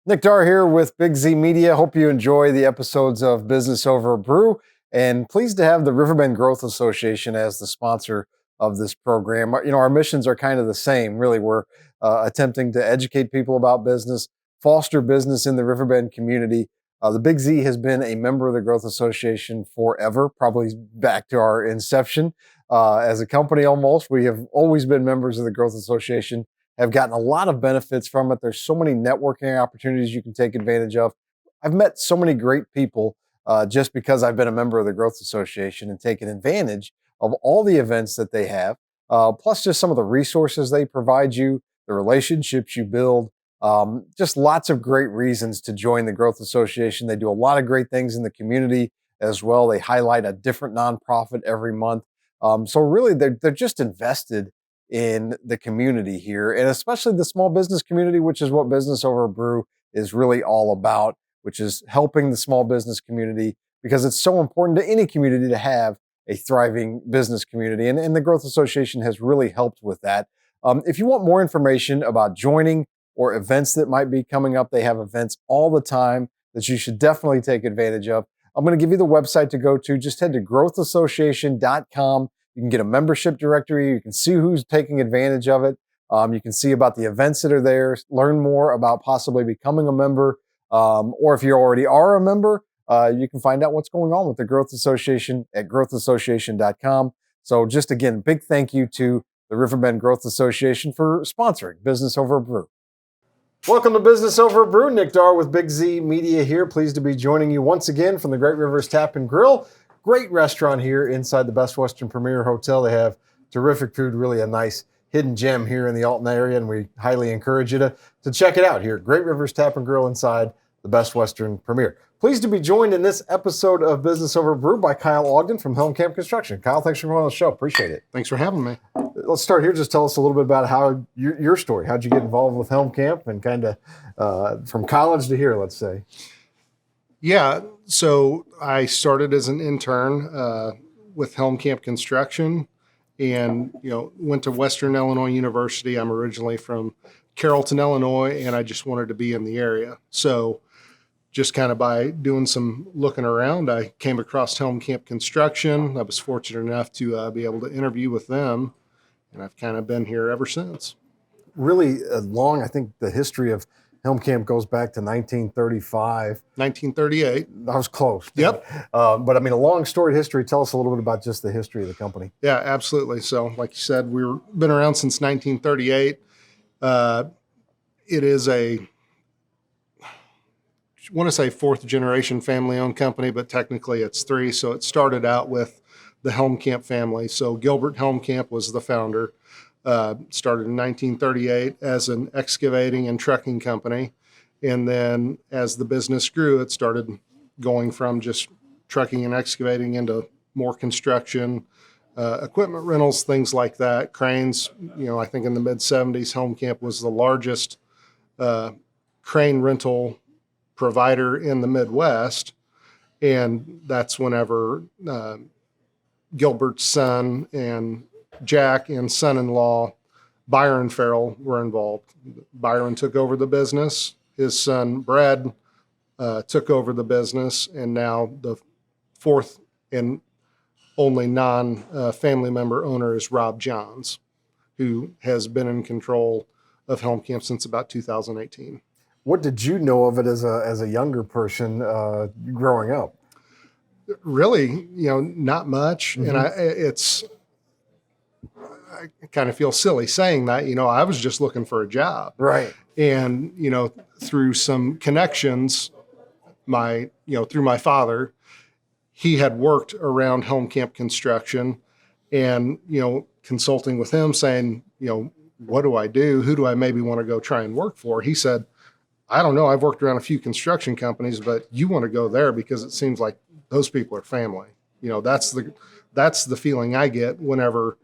Nick Darr here with Big Z Media. Hope you enjoy the episodes of Business Over Brew, and pleased to have the Riverbend Growth Association as the sponsor of this program. Our missions are kind of the same, really. We're attempting to educate people about business, foster business in the Riverbend community. The Big Z has been a member of the Growth Association forever, probably back to our inception as a company almost. We have always been members of the Growth Association, have gotten a lot of benefits from it. There's so many networking opportunities you can take advantage of. I've met so many great people just because I've been a member of the Growth Association and taken advantage of all the events that they have, plus just some of the resources they provide you, the relationships you build, just lots of great reasons to join the Growth Association. They do a lot of great things in the community as well. They highlight a different nonprofit every month. So really, they're just invested in the community here, and especially the small business community, which is what Business Over Brew is really all about, which is helping the small business community, because it's so important to any community to have a thriving business community. And the Growth Association has really helped with that. If you want more information about joining or events that might be coming up, they have events all the time that you should definitely take advantage of. I'm going to give you the website to go to. Just head to growthassociation.com. You can get a membership directory. You can see who's taking advantage of it. You can see about the events that are there, learn more about possibly becoming a member. Or if you already are a member, you can find out what's going on with the Growth Association at growthassociation.com. So just again, big thank you to the Riverbend Growth Association for sponsoring Business Over Brew. Welcome to Business Over Brew. Nick Darr with Big Z Media here. Pleased to be joining you once again from the Great Rivers Tap and Grill. Great restaurant here inside the Best Western Premier Hotel. They have terrific food, really a nice hidden gem here in the Alton area, and we highly encourage you to check it out here. Great Rivers Tap and Grill inside the Best Western Premier. Pleased to be joined in this episode of Business Over Brew by Kyle Ogden from Helmkamp Construction. Kyle, thanks for coming on the show. Appreciate it. Thanks for having me. Let's start here. Just tell us a little bit about how your story. How'd you get involved with Helmkamp and kind of from college to here, let's say? Yeah, so I started as an intern with Helmkamp Construction, and went to Western Illinois University. I'm originally from Carrollton, Illinois, and I just wanted to be in the area. So just kind of by doing some looking around, I came across Helmkamp Construction. I was fortunate enough to be able to interview with them, and I've kind of been here ever since. Really long, I think the history of Helmkamp goes back to 1935. 1938. I was close. Yep. But I mean, a long storied history. Tell us a little bit about just the history of the company. Yeah, absolutely. So like you said, we've been around since 1938. It is I want to say fourth generation family owned company, but technically it's three. So it started out with the Helmkamp family. So Gilbert Helmkamp was the founder. Started in 1938 as an excavating and trucking company. And then as the business grew, it started going from just trucking and excavating into more construction, equipment rentals, things like that, cranes. I think in the mid-'70s, Helmkamp was the largest crane rental provider in the Midwest. And that's whenever Gilbert's son and Jack and son-in-law Byron Farrell were involved. Byron took over the business. His son Brad took over the business, and now the fourth and only non-family member owner is Rob Johns, who has been in control of Helmkamp since about 2018. What did you know of it as a younger person growing up? Really, not much, and I kind of feel silly saying that. I was just looking for a job. Right. And, through some connections, through my father, he had worked around Helmkamp Construction, and, consulting with him saying, what do I do? Who do I maybe want to go try and work for? He said, I don't know. I've worked around a few construction companies, but you want to go there because it seems like those people are family. That's the feeling I get whenever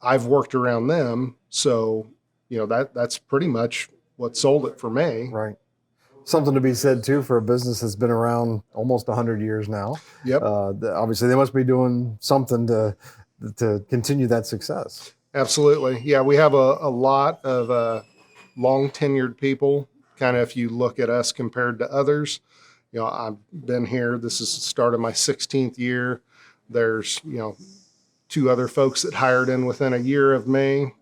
I've worked around them. So, that's pretty much what sold it for me. Right. Something to be said too for a business that's been around almost 100 years now. Yep. Obviously they must be doing something to continue that success. Absolutely. Yeah. We have a lot of long tenured people kind of if you look at us compared to others. I've been here. This is the start of my 16th year. There's, two other folks that hired in within a year of me.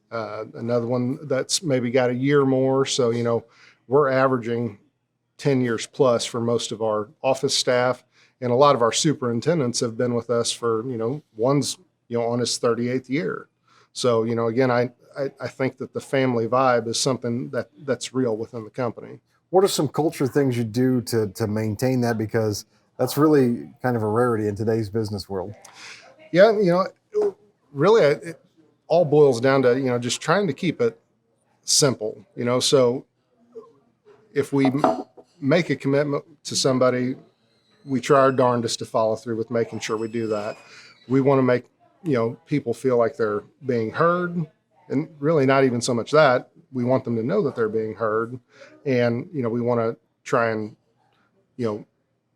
Another one that's maybe got a year more. So, we're averaging 10 years plus for most of our office staff. And a lot of our superintendents have been with us for, one's, on his 38th year. So, again, I think that the family vibe is something that's real within the company. What are some culture things you do to maintain that? Because that's really kind of a rarity in today's business world. Yeah, really, it all boils down to, just trying to keep it simple, so if we make a commitment to somebody, we try our darndest to follow through with making sure we do that. We want to make, people feel like they're being heard, and really not even so much that. We want them to know that they're being heard, and, we want to try and,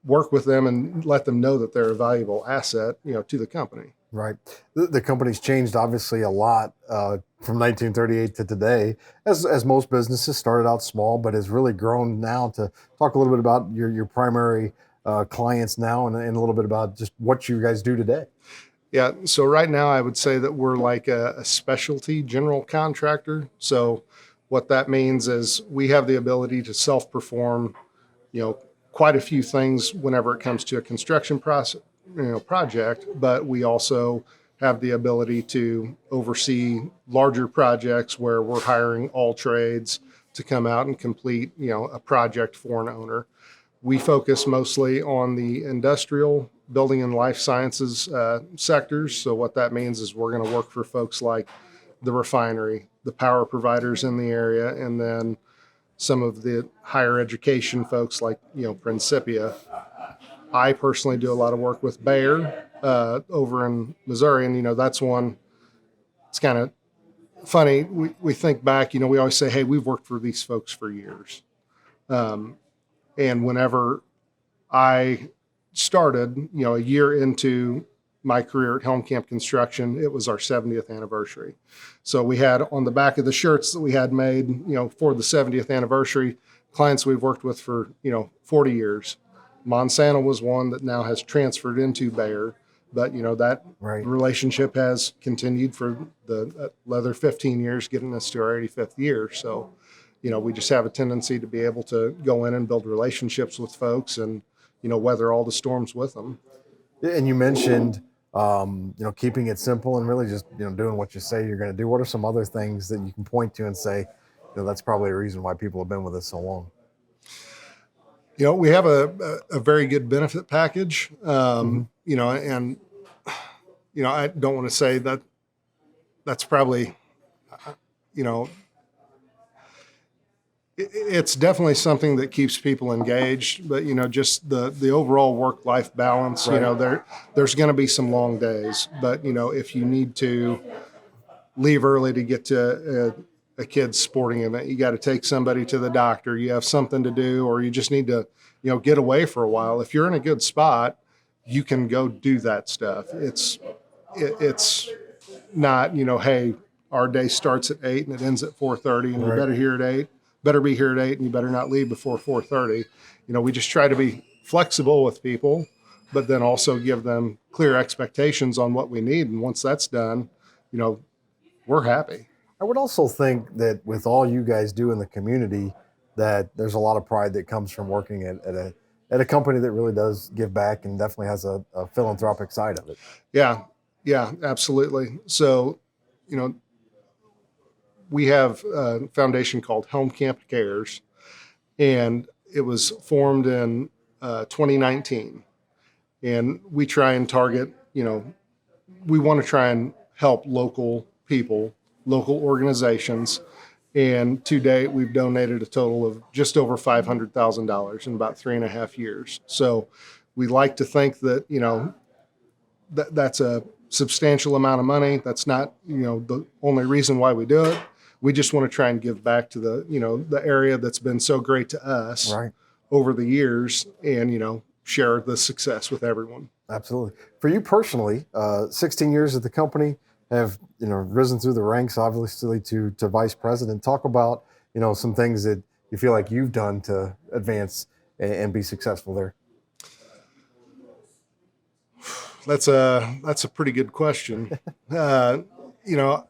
work with them and let them know that they're a valuable asset, to the company. Right. The company's changed obviously a lot from 1938 to today, as most businesses started out small, but has really grown now. To talk a little bit about your primary clients now, and a little bit about just what you guys do today. Yeah. So right now I would say that we're like a specialty general contractor. So what that means is we have the ability to self-perform, quite a few things whenever it comes to a construction process, project, but we also have the ability to oversee larger projects where we're hiring all trades to come out and complete, a project for an owner. We focus mostly on the industrial, building and life sciences sectors. So what that means is we're going to work for folks like the refinery, the power providers in the area, and then some of the higher education folks like, Principia. I personally do a lot of work with Bayer over in Missouri, and that's one. It's kind of funny. We think back, we always say, "Hey, we've worked for these folks for years." And whenever I started, a year into my career at Helmkamp Construction, it was our 70th anniversary. So we had on the back of the shirts that we had made, for the 70th anniversary, clients we've worked with for 40 years. Monsanto was one that now has transferred into Bayer, but that relationship has continued for the other 15 years, getting us to our 85th year. So, we just have a tendency to be able to go in and build relationships with folks and, weather all the storms with them. And you mentioned, keeping it simple and really just, doing what you say you're going to do. What are some other things that you can point to and say, that's probably a reason why people have been with us so long? We have a very good benefit package, and, I don't want to say that that's probably, it's definitely something that keeps people engaged, but, just the overall work-life balance, there's going to be some long days, but, if you need to leave early to get to a kid's sporting event, you got to take somebody to the doctor, you have something to do, or you just need to, get away for a while. If you're in a good spot, you can go do that stuff. It's not, hey, our day starts at 8 and it ends at 4:30, and you better be here at 8, and you better not leave before 4:30. We just try to be flexible with people, but then also give them clear expectations on what we need. And once that's done, we're happy. I would also think that with all you guys do in the community, that there's a lot of pride that comes from working at a company that really does give back and definitely has a philanthropic side of it. Yeah, absolutely. So, we have a foundation called Helmkamp Cares, and it was formed in 2019. And we try and target, we want to try and help local people, local organizations. And to date, we've donated a total of just over $500,000 in about 3.5 years. So we like to think that, that's a substantial amount of money. That's not, the only reason why we do it. We just want to try and give back to the, the area that's been so great to us over the years, and, share the success with everyone. Absolutely. For you personally, 16 years at the company, have risen through the ranks, obviously to vice president. Talk about some things that you feel like you've done to advance and be successful there? That's a pretty good question. uh, you know,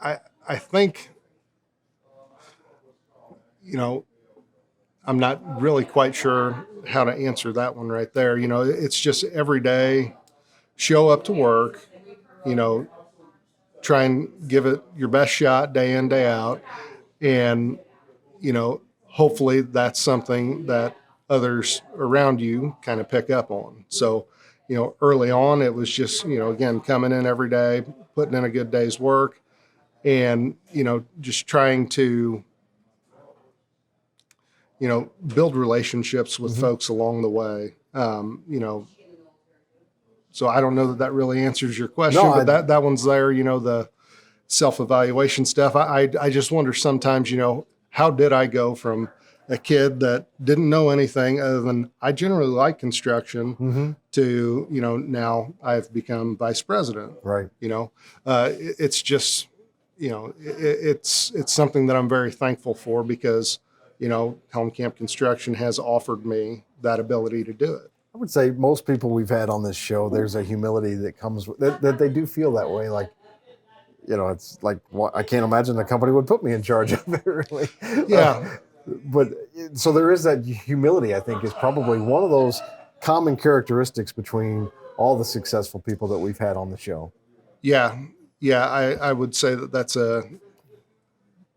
I think, you know, I'm not really quite sure how to answer that one right there. It's just every day, show up to work, you know, try and give it your best shot day in, day out. And, hopefully that's something that others around you kind of pick up on. So, early on, it was just, again, coming in every day, putting in a good day's work, and, just trying to, build relationships with folks along the way. So I don't know that really answers your question, No, but that one's there, the self-evaluation stuff. I just wonder sometimes, how did I go from a kid that didn't know anything other than I generally like construction to, now I've become vice president. Right. It's just, it's something that I'm very thankful for because, Helmkamp Construction has offered me that ability to do it. I would say most people we've had on this show, there's a humility that comes with that they do feel that way. Like, it's like, well, I can't imagine the company would put me in charge of it, really. Yeah. But so there is that humility, I think, is probably one of those common characteristics between all the successful people that we've had on the show. Yeah. Yeah. I would say that's a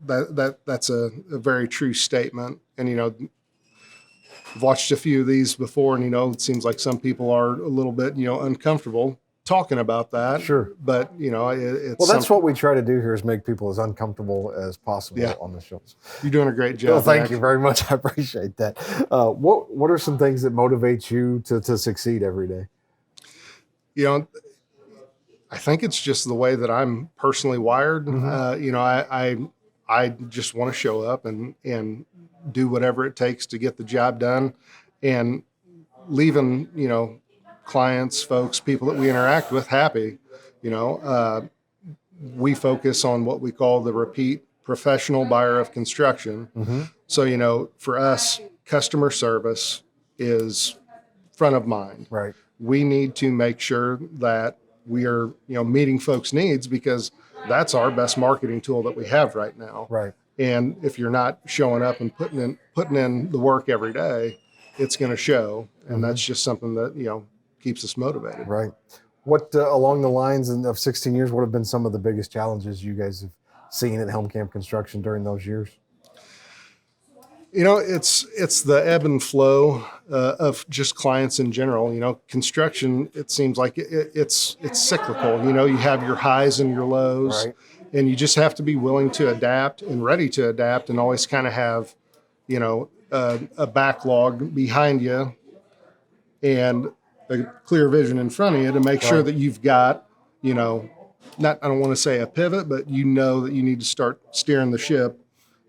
very true statement. And, I've watched a few of these before, and it seems like some people are a little bit uncomfortable talking about that. Sure. But it's well, that's what we try to do here, is make people as uncomfortable as possible on the shows. You're doing a great job. Well, thank you very much. I appreciate that. What are some things that motivate you to succeed every day? I think it's just the way that I'm personally wired. I just want to show up and do whatever it takes to get the job done, and leaving, clients, folks, people that we interact with happy. We focus on what we call the repeat professional buyer of construction. So, for us, customer service is front of mind. Right. We need to make sure that we are, meeting folks' needs, because that's our best marketing tool that we have right now. Right. And if you're not showing up and putting in the work every day, it's going to show. And that's just something that, keeps us motivated. Right. What, along the lines of 16 years, what have been some of the biggest challenges you guys have seen at Helmkamp Construction during those years? It's the ebb and flow of just clients in general. Construction, it seems like it's cyclical. You have your highs and your lows, right, and you just have to be willing to adapt and ready to adapt, and always kind of have, a backlog behind you and a clear vision in front of you to make sure that you've got, I don't want to say a pivot, but that you need to start steering the ship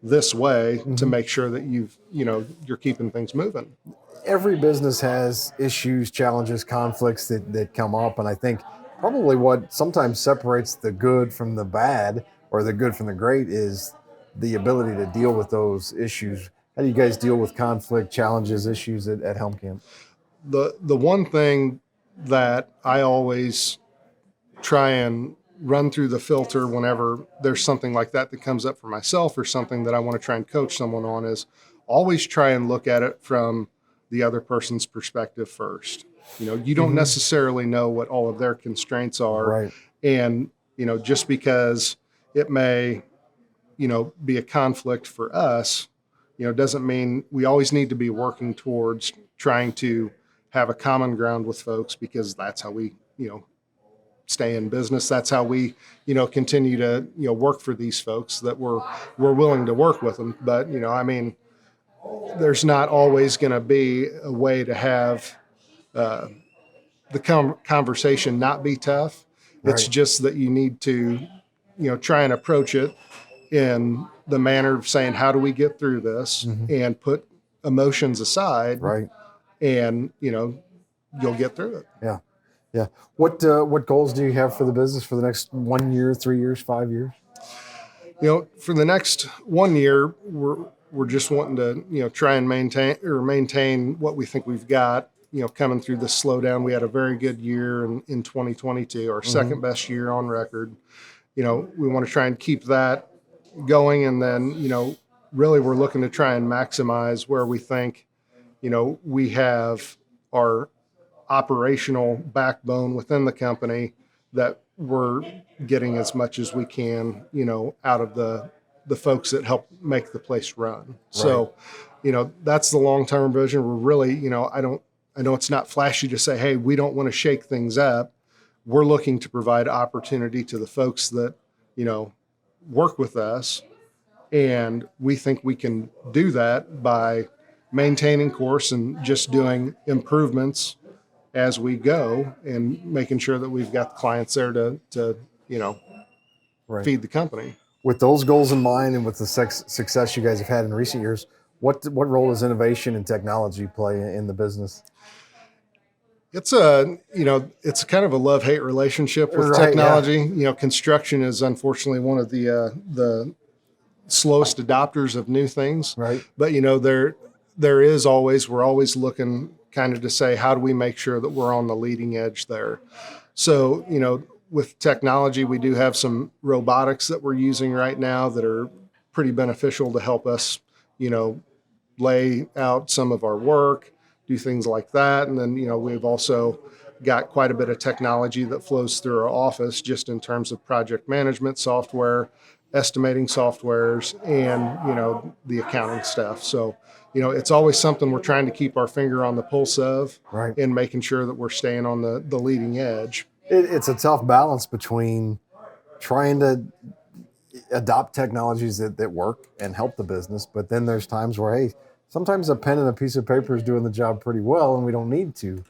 this way to make sure that you're keeping things moving. Every business has issues, challenges, conflicts that come up. And I think probably what sometimes separates the good from the bad, or the good from the great, is the ability to deal with those issues. How do you guys deal with conflict, challenges, issues at Helmkamp? The one thing that I always try and run through the filter whenever there's something like that comes up for myself, or something that I want to try and coach someone on, is always try and look at it from the other person's perspective first. You don't necessarily know what all of their constraints are. Right. And, just because it may, be a conflict for us, doesn't mean we always need to be working towards trying to have a common ground with folks, because that's how we, stay in business. That's how we, continue to, work for these folks, that we're willing to work with them. But, there's not always going to be a way to have the conversation not be tough. It's Right. just that you need to, try and approach it in the manner of saying, how do we get through this, and put emotions aside, Right. and, you'll get through it. Yeah. Yeah. What goals do you have for the business for the next 1 year, 3 years, 5 years? For the next 1 year, we're just wanting to, try and maintain what we think we've got, coming through this slowdown. We had a very good year in 2022, our second best year on record. We want to try and keep that going. And then, really we're looking to try and maximize where we think, we have our operational backbone within the company, that we're getting as much as we can, out of the folks that help make the place run. Right. So, that's the long-term vision. We're really, I know it's not flashy to say, hey, we don't want to shake things up. We're looking to provide opportunity to the folks that, work with us. And we think we can do that by maintaining course and just doing improvements as we go, and making sure that we've got the clients there to Right. feed the company. With those goals in mind, and with the success you guys have had in recent years, what role does innovation and technology play in the business? It's it's kind of a love-hate relationship with technology. Yeah. Construction is unfortunately one of the slowest adopters of new things. Right. But we're always looking kind of to say, how do we make sure that we're on the leading edge there? So, with technology, we do have some robotics that we're using right now that are pretty beneficial to help us, lay out some of our work, do things like that. And then, we've also got quite a bit of technology that flows through our office, just in terms of project management software, estimating softwares, and, the accounting stuff. So, it's always something we're trying to keep our finger on the pulse of, right, and making sure that we're staying on the leading edge. It's a tough balance between trying to adopt technologies that work and help the business, but then there's times where, hey, sometimes a pen and a piece of paper is doing the job pretty well, and we don't need to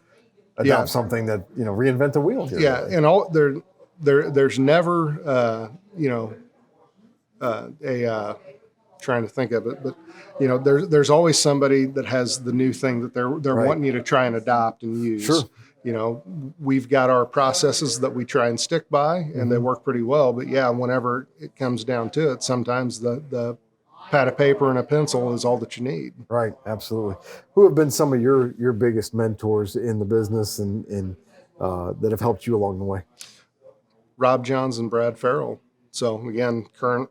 adopt something that, reinvent the wheel here. Yeah, really. And there's never trying to think of it, but there's always somebody that has the new thing that they're right, wanting you to try and adopt and use. Sure. We've got our processes that we try and stick by, and they work pretty well. But yeah, whenever it comes down to it, sometimes the pad of paper and a pencil is all that you need. Right, absolutely. Who have been some of your biggest mentors in the business and that have helped you along the way? Rob Johns and Brad Farrell. So again, current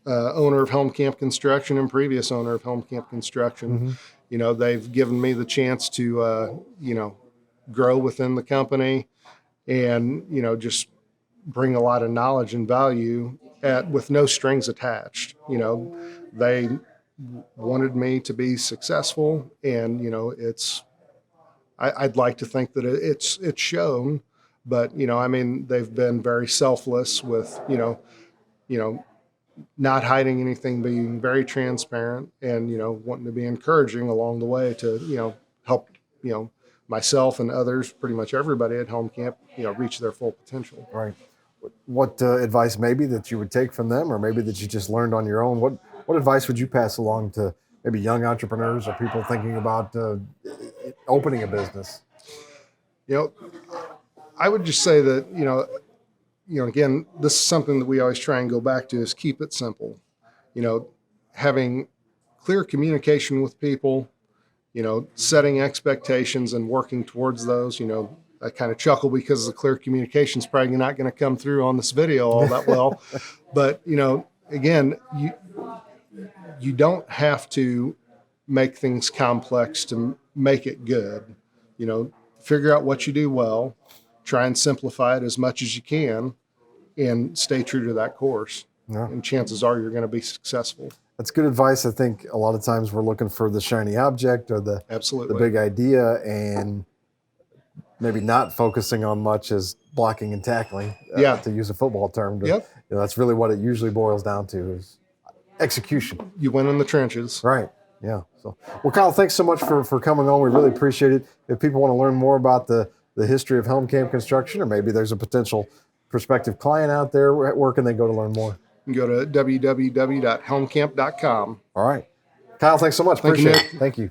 owner of Helmkamp Construction and previous owner of Helmkamp Construction. They've given me the chance to grow within the company, and just bring a lot of knowledge and value with no strings attached. They wanted me to be successful, and I'd like to think that it's shown, but they've been very selfless with not hiding anything, being very transparent, and wanting to be encouraging along the way to help myself and others, pretty much everybody at Helmkamp, reach their full potential. Right. What advice maybe that you would take from them, or maybe that you just learned on your own? What advice would you pass along to maybe young entrepreneurs or people thinking about opening a business? I would just say that, again, this is something that we always try and go back to, is keep it simple. Having clear communication with people, setting expectations and working towards those. I kind of chuckle because the clear communication is probably not going to come through on this video all that well. But, again, you don't have to make things complex to make it good. Figure out what you do well, try and simplify it as much as you can, and stay true to that course. Yeah. And chances are you're going to be successful. That's good advice. I think a lot of times we're looking for the shiny object or the big idea, and maybe not focusing on much as blocking and tackling, to use a football term. That's really what it usually boils down to, is execution. You win in the trenches. Right. Yeah. So, well, Kyle, thanks so much for coming on. We really appreciate it. If people want to learn more about the history of Helmkamp Construction, or maybe there's a potential prospective client out there, where can they go to learn more? You can go to www.helmkamp.com. All right. Kyle, thanks so much. Appreciate it. Thank you.